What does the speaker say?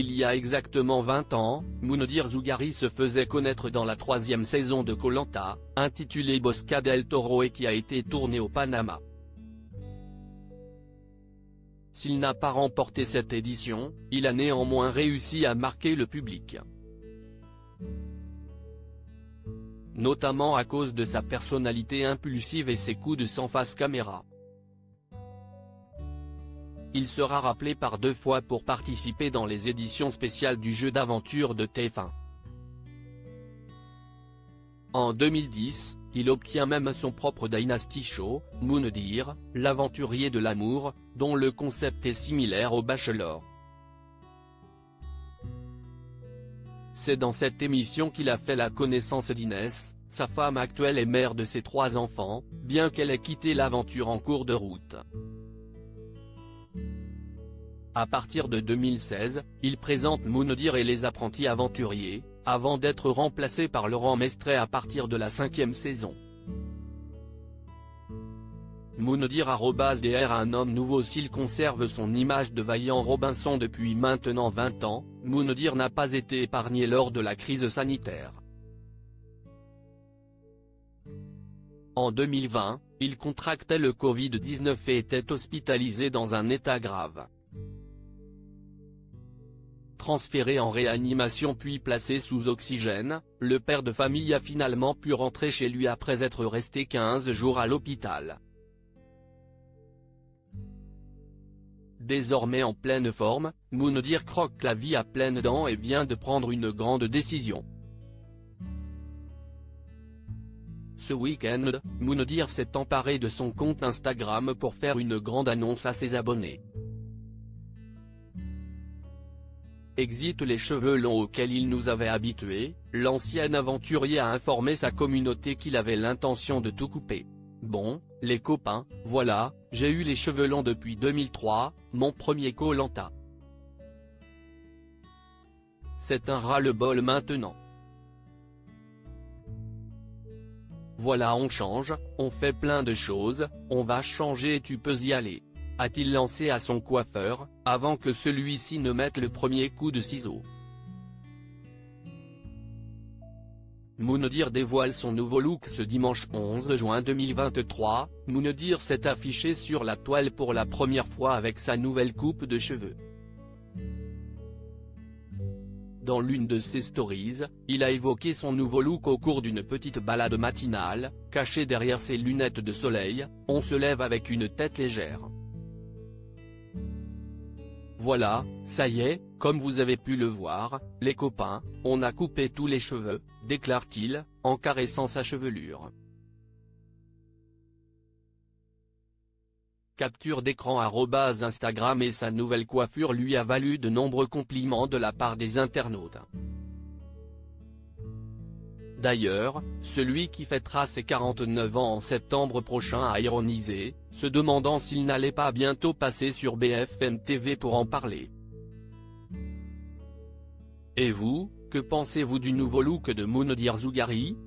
Il y a exactement 20 ans, Moundir Zougari se faisait connaître dans la 3e saison de Koh Lanta, intitulée Bosca del Toro et qui a été tournée au Panama. S'il n'a pas remporté cette édition, il a néanmoins réussi à marquer le public. Notamment à cause de sa personnalité impulsive et ses coups de sang face caméra. Il sera rappelé par 2 fois pour participer dans les éditions spéciales du jeu d'aventure de TF1. En 2010, il obtient même son propre Dynasty Show, Moundir, l'aventurier de l'amour, dont le concept est similaire au Bachelor. C'est dans cette émission qu'il a fait la connaissance d'Inès, sa femme actuelle et mère de ses 3 enfants, bien qu'elle ait quitté l'aventure en cours de route. À partir de 2016, il présente Moundir et les apprentis aventuriers, avant d'être remplacé par Laurent Mestret à partir de la 5e saison. Moundir @dr un homme nouveau. S'il conserve son image de vaillant Robinson depuis maintenant 20 ans, Moundir n'a pas été épargné lors de la crise sanitaire. En 2020, il contractait le Covid-19 et était hospitalisé dans un état grave. Transféré en réanimation puis placé sous oxygène, le père de famille a finalement pu rentrer chez lui après être resté 15 jours à l'hôpital. Désormais en pleine forme, Moundir croque la vie à pleines dents et vient de prendre une grande décision. Ce week-end, Moundir s'est emparé de son compte Instagram pour faire une grande annonce à ses abonnés. Exit les cheveux longs auxquels il nous avait habitués, l'ancien aventurier a informé sa communauté qu'il avait l'intention de tout couper. Bon, les copains, voilà, j'ai eu les cheveux longs depuis 2003, mon premier Koh Lanta. C'est un ras-le-bol maintenant. Voilà, on change, on fait plein de choses, on va changer et tu peux y aller, a-t-il lancé à son coiffeur, avant que celui-ci ne mette le premier coup de ciseau. Moundir dévoile son nouveau look ce dimanche 11 juin 2023, Moundir s'est affiché sur la toile pour la première fois avec sa nouvelle coupe de cheveux. Dans l'une de ses stories, il a évoqué son nouveau look au cours d'une petite balade matinale, caché derrière ses lunettes de soleil, on se lève avec une tête légère. Voilà, ça y est, comme vous avez pu le voir, les copains, on a coupé tous les cheveux, déclare-t-il, en caressant sa chevelure. Capture d'écran @Instagram et sa nouvelle coiffure lui a valu de nombreux compliments de la part des internautes. D'ailleurs, celui qui fêtera ses 49 ans en septembre prochain a ironisé, se demandant s'il n'allait pas bientôt passer sur BFM TV pour en parler. Et vous, que pensez-vous du nouveau look de Moundir Zougari ?